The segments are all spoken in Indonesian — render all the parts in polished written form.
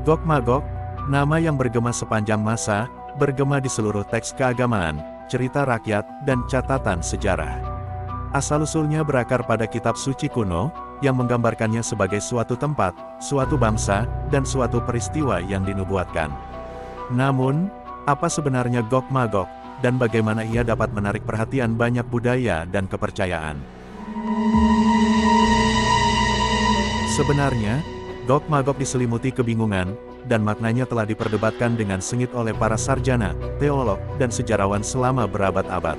Gog-Magog, nama yang bergema sepanjang masa, bergema di seluruh teks keagamaan, cerita rakyat, dan catatan sejarah. Asal-usulnya berakar pada kitab suci kuno, yang menggambarkannya sebagai suatu tempat, suatu bangsa, dan suatu peristiwa yang dinubuatkan. Namun, apa sebenarnya Gog-Magog, dan bagaimana ia dapat menarik perhatian banyak budaya dan kepercayaan? Sebenarnya, Gog-Magog diselimuti kebingungan, dan maknanya telah diperdebatkan dengan sengit oleh para sarjana, teolog, dan sejarawan selama berabad-abad.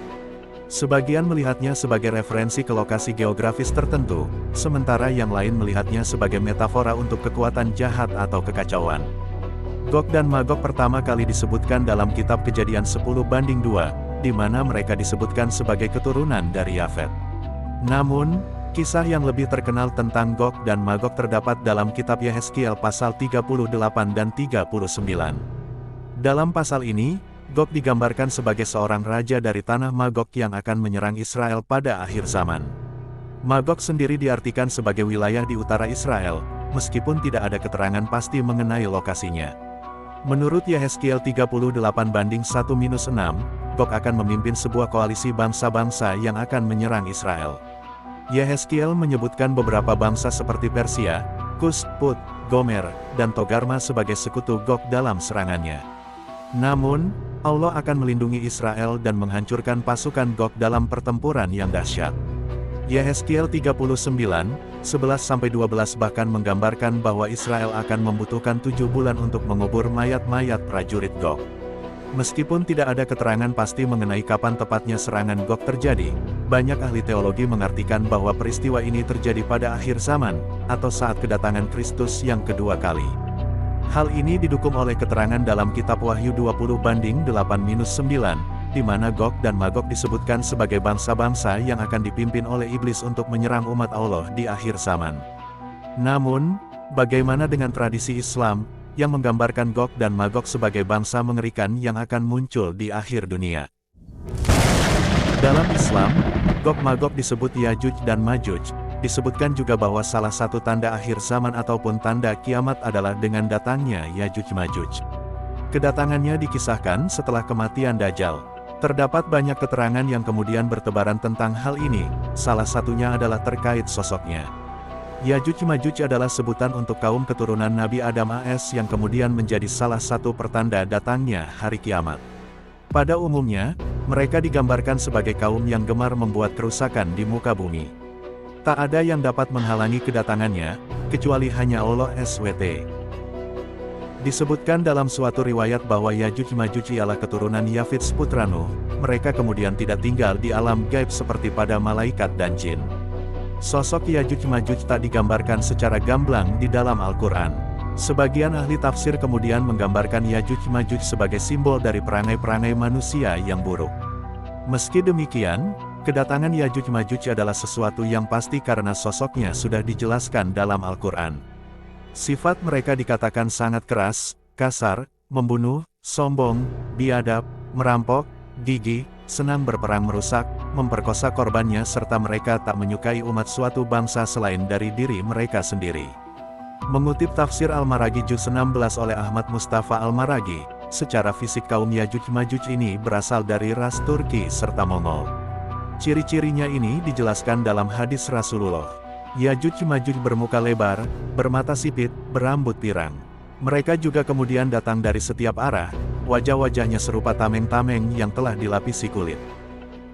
Sebagian melihatnya sebagai referensi ke lokasi geografis tertentu, sementara yang lain melihatnya sebagai metafora untuk kekuatan jahat atau kekacauan. Gog dan Magog pertama kali disebutkan dalam kitab Kejadian 10:2, di mana mereka disebutkan sebagai keturunan dari Yafet. Namun, kisah yang lebih terkenal tentang Gog dan Magog terdapat dalam kitab Yehezkiel pasal 38 dan 39. Dalam pasal ini, Gog digambarkan sebagai seorang raja dari tanah Magog yang akan menyerang Israel pada akhir zaman. Magog sendiri diartikan sebagai wilayah di utara Israel, meskipun tidak ada keterangan pasti mengenai lokasinya. Menurut Yehezkiel 38:1-6, Gog akan memimpin sebuah koalisi bangsa-bangsa yang akan menyerang Israel. Yehezkiel menyebutkan beberapa bangsa seperti Persia, Kus, Put, Gomer, dan Togarma sebagai sekutu Gog dalam serangannya. Namun, Allah akan melindungi Israel dan menghancurkan pasukan Gog dalam pertempuran yang dahsyat. Yehezkiel 39:11-12 bahkan menggambarkan bahwa Israel akan membutuhkan 7 bulan untuk mengubur mayat-mayat prajurit Gog. Meskipun tidak ada keterangan pasti mengenai kapan tepatnya serangan Gog terjadi, banyak ahli teologi mengartikan bahwa peristiwa ini terjadi pada akhir zaman, atau saat kedatangan Kristus yang kedua kali. Hal ini didukung oleh keterangan dalam kitab Wahyu 20:8-9, di mana Gog dan Magog disebutkan sebagai bangsa-bangsa yang akan dipimpin oleh iblis untuk menyerang umat Allah di akhir zaman. Namun, bagaimana dengan tradisi Islam, yang menggambarkan Gog dan Magog sebagai bangsa mengerikan yang akan muncul di akhir dunia? Dalam Islam, Gog-Magog disebut Yajuj dan Majuj. Disebutkan juga bahwa salah satu tanda akhir zaman ataupun tanda kiamat adalah dengan datangnya Yajuj-Majuj. Kedatangannya dikisahkan setelah kematian Dajjal. Terdapat banyak keterangan yang kemudian bertebaran tentang hal ini, salah satunya adalah terkait sosoknya. Yajuj-Majuj adalah sebutan untuk kaum keturunan Nabi Adam AS yang kemudian menjadi salah satu pertanda datangnya hari kiamat. Pada umumnya, mereka digambarkan sebagai kaum yang gemar membuat kerusakan di muka bumi. Tak ada yang dapat menghalangi kedatangannya, kecuali hanya Allah SWT. Disebutkan dalam suatu riwayat bahwa Yajuj-Majuj ialah keturunan Yafit putra Nuh, mereka kemudian tidak tinggal di alam gaib seperti pada malaikat dan jin. Sosok Yajuj-Majuj tak digambarkan secara gamblang di dalam Al-Quran. Sebagian ahli tafsir kemudian menggambarkan Yajuj-Majuj sebagai simbol dari perangai-perangai manusia yang buruk. Meski demikian, kedatangan Yajuj-Majuj adalah sesuatu yang pasti karena sosoknya sudah dijelaskan dalam Al-Quran. Sifat mereka dikatakan sangat keras, kasar, membunuh, sombong, biadab, merampok, gigih, senang berperang merusak, memperkosa korbannya serta mereka tak menyukai umat suatu bangsa selain dari diri mereka sendiri. Mengutip tafsir Al-Maraghi Juz 16 oleh Ahmad Mustafa Al-Maraghi, secara fisik kaum Yajuj-Majuj ini berasal dari ras Turki serta Mongol. Ciri-cirinya ini dijelaskan dalam hadis Rasulullah. Yajuj-Majuj bermuka lebar, bermata sipit, berambut pirang. Mereka juga kemudian datang dari setiap arah, wajah-wajahnya serupa tameng-tameng yang telah dilapisi kulit.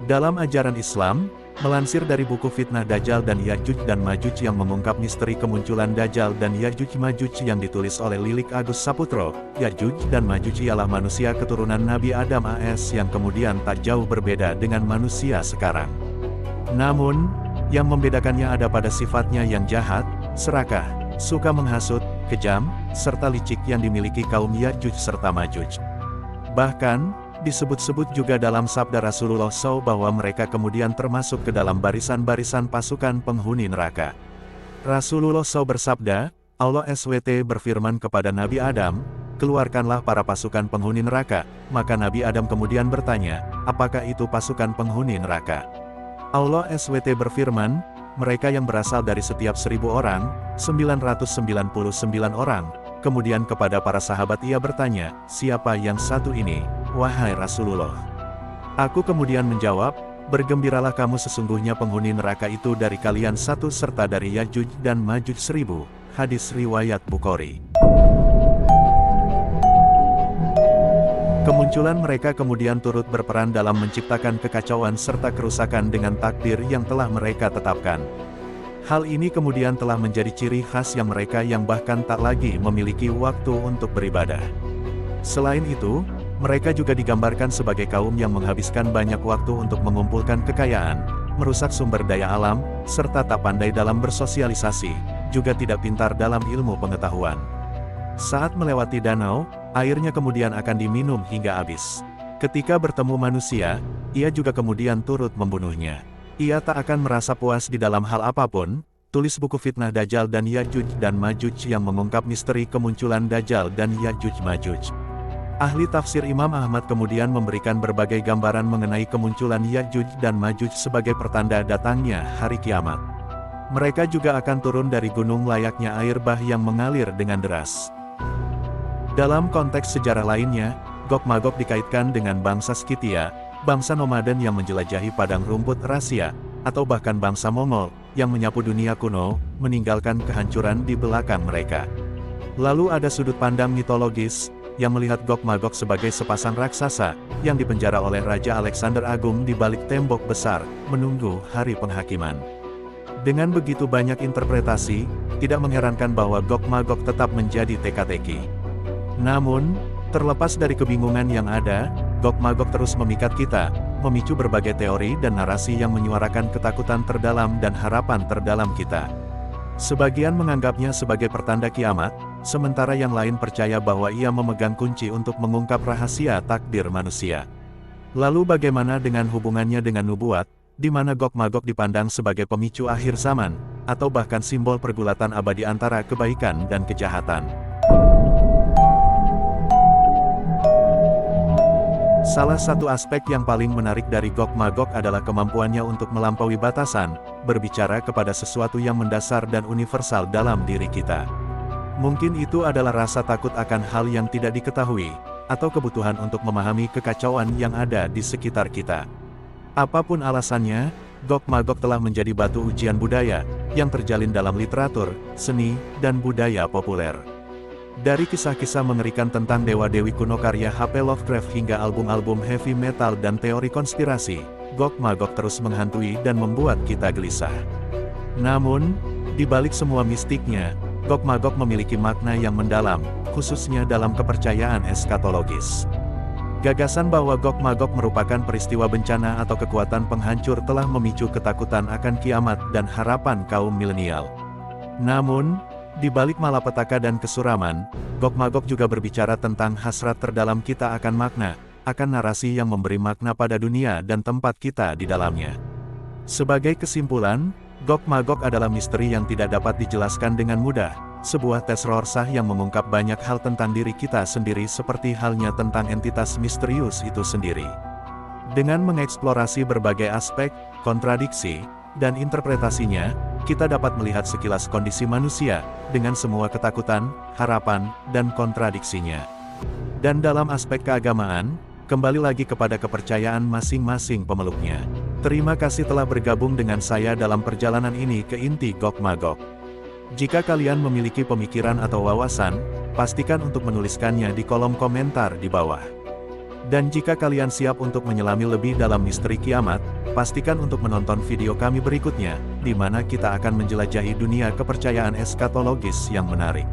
Dalam ajaran Islam, melansir dari buku Fitnah Dajjal dan Yajuj dan Majuj yang mengungkap misteri kemunculan Dajjal dan Yajuj-Majuj yang ditulis oleh Lilik Agus Saputro, Yajuj dan Majuj ialah manusia keturunan Nabi Adam AS yang kemudian tak jauh berbeda dengan manusia sekarang. Namun, yang membedakannya ada pada sifatnya yang jahat, serakah, suka menghasut, kejam, serta licik yang dimiliki kaum Yajuj serta Majuj. Bahkan, disebut-sebut juga dalam sabda Rasulullah SAW bahwa mereka kemudian termasuk ke dalam barisan-barisan pasukan penghuni neraka. Rasulullah SAW bersabda, Allah SWT berfirman kepada Nabi Adam, keluarkanlah para pasukan penghuni neraka, maka Nabi Adam kemudian bertanya, apakah itu pasukan penghuni neraka? Allah SWT berfirman, mereka yang berasal dari setiap 1000 orang, 999 orang, kemudian kepada para sahabat ia bertanya, "Siapa yang satu ini, wahai Rasulullah?" Aku kemudian menjawab, "Bergembiralah kamu, sesungguhnya penghuni neraka itu dari kalian satu serta dari Yajuj dan Majuj 1000, hadis riwayat Bukhari. Kemunculan mereka kemudian turut berperan dalam menciptakan kekacauan serta kerusakan dengan takdir yang telah mereka tetapkan. Hal ini kemudian telah menjadi ciri khas yang mereka yang bahkan tak lagi memiliki waktu untuk beribadah. Selain itu, mereka juga digambarkan sebagai kaum yang menghabiskan banyak waktu untuk mengumpulkan kekayaan, merusak sumber daya alam, serta tak pandai dalam bersosialisasi, juga tidak pintar dalam ilmu pengetahuan. Saat melewati danau, airnya kemudian akan diminum hingga habis. Ketika bertemu manusia, ia juga kemudian turut membunuhnya. Ia tak akan merasa puas di dalam hal apapun. Tulis buku Fitnah Dajjal dan Yajuj dan Majuj yang mengungkap misteri kemunculan Dajjal dan Yajuj Majuj. Ahli tafsir Imam Ahmad kemudian memberikan berbagai gambaran mengenai kemunculan Yajuj dan Majuj sebagai pertanda datangnya hari kiamat. Mereka juga akan turun dari gunung layaknya air bah yang mengalir dengan deras. Dalam konteks sejarah lainnya, Gog-Magog dikaitkan dengan bangsa Skythia, bangsa nomaden yang menjelajahi padang rumput Rasia, atau bahkan bangsa Mongol, yang menyapu dunia kuno, meninggalkan kehancuran di belakang mereka. Lalu ada sudut pandang mitologis, yang melihat Gog-Magog sebagai sepasang raksasa, yang dipenjara oleh Raja Alexander Agung di balik tembok besar, menunggu hari penghakiman. Dengan begitu banyak interpretasi, tidak mengherankan bahwa Gog-Magog tetap menjadi teka-teki. Namun, terlepas dari kebingungan yang ada, Gog-Magog terus memikat kita, memicu berbagai teori dan narasi yang menyuarakan ketakutan terdalam dan harapan terdalam kita. Sebagian menganggapnya sebagai pertanda kiamat, sementara yang lain percaya bahwa ia memegang kunci untuk mengungkap rahasia takdir manusia. Lalu bagaimana dengan hubungannya dengan nubuat, di mana Gog-Magog dipandang sebagai pemicu akhir zaman, atau bahkan simbol pergulatan abadi antara kebaikan dan kejahatan? Salah satu aspek yang paling menarik dari Gog-Magog adalah kemampuannya untuk melampaui batasan, berbicara kepada sesuatu yang mendasar dan universal dalam diri kita. Mungkin itu adalah rasa takut akan hal yang tidak diketahui, atau kebutuhan untuk memahami kekacauan yang ada di sekitar kita. Apapun alasannya, Gog-Magog telah menjadi batu ujian budaya, yang terjalin dalam literatur, seni, dan budaya populer. Dari kisah-kisah mengerikan tentang dewa-dewi kuno karya H.P. Lovecraft hingga album-album heavy metal dan teori konspirasi, Gog-Magog terus menghantui dan membuat kita gelisah. Namun, di balik semua mistiknya, Gog-Magog memiliki makna yang mendalam, khususnya dalam kepercayaan eskatologis. Gagasan bahwa Gog-Magog merupakan peristiwa bencana atau kekuatan penghancur telah memicu ketakutan akan kiamat dan harapan kaum milenial. Namun, di balik malapetaka dan kesuraman, Gog-Magog juga berbicara tentang hasrat terdalam kita akan makna, akan narasi yang memberi makna pada dunia dan tempat kita di dalamnya. Sebagai kesimpulan, Gog-Magog adalah misteri yang tidak dapat dijelaskan dengan mudah, sebuah tes rorsah yang mengungkap banyak hal tentang diri kita sendiri seperti halnya tentang entitas misterius itu sendiri. Dengan mengeksplorasi berbagai aspek, kontradiksi, dan interpretasinya, kita dapat melihat sekilas kondisi manusia, dengan semua ketakutan, harapan, dan kontradiksinya. Dan dalam aspek keagamaan, kembali lagi kepada kepercayaan masing-masing pemeluknya. Terima kasih telah bergabung dengan saya dalam perjalanan ini ke inti Gog-Magog. Jika kalian memiliki pemikiran atau wawasan, pastikan untuk menuliskannya di kolom komentar di bawah. Dan jika kalian siap untuk menyelami lebih dalam misteri kiamat, pastikan untuk menonton video kami berikutnya, di mana kita akan menjelajahi dunia kepercayaan eskatologis yang menarik.